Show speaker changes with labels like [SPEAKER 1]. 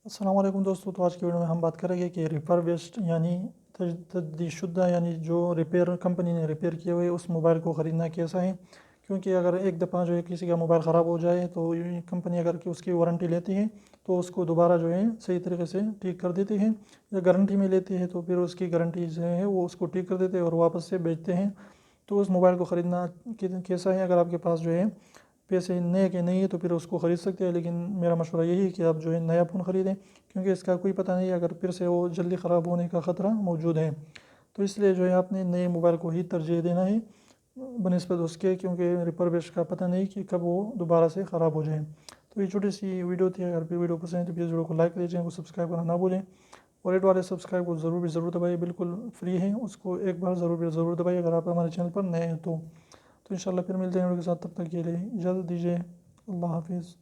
[SPEAKER 1] السلام علیکم دوستو، تو آج کی ویڈیو میں ہم بات کریں گے کہ ریفربشڈ یعنی تجدید شدہ یعنی جو ریپیئر کمپنی نے ریپیئر کیے ہوئے اس موبائل کو خریدنا کیسا ہے. کیونکہ اگر ایک دفعہ جو ہے کسی کا موبائل خراب ہو جائے تو کمپنی اگر کہ اس کی وارنٹی لیتی ہے تو اس کو دوبارہ جو ہے صحیح طریقے سے ٹھیک کر دیتی ہے، یا گارنٹی میں لیتی ہے تو پھر اس کی گارنٹی جو ہے وہ اس کو ٹھیک کر دیتے ہیں اور واپس سے بیچتے ہیں. تو اس موبائل کو خریدنا کیسا ہے؟ اگر آپ کے پاس جو ہے پیسے نئے کے نہیں ہے تو پھر اس کو خرید سکتے ہیں، لیکن میرا مشورہ یہی ہے کہ آپ جو ہے نیا فون خریدیں، کیونکہ اس کا کوئی پتہ نہیں اگر پھر سے وہ جلدی خراب ہونے کا خطرہ موجود ہے. تو اس لیے جو ہے آپ نے نئے موبائل کو ہی ترجیح دینا ہے بنسبت اس کے، کیونکہ ریپربش کا پتہ نہیں کہ کب وہ دوبارہ سے خراب ہو جائیں. تو یہ چھوٹی سی ویڈیو تھی. اگر پھر ویڈیو پسند ہے تو پلیز ویڈیو کو لائک کر دیجیے، وہ سبسکرائب کرنا نہ بھولیں، اور ریڈ والے سبسکرائب کو ضرور دبائیے، بالکل فری ہے، اس کو ایک بار ضرور دبائیے اگر آپ ہمارے چینل پر نئے ہیں تو انشاءاللہ پھر ملتے ہیں ویڈیو کے ساتھ. تب تک کے لیے اجازت دیجیے. اللہ حافظ.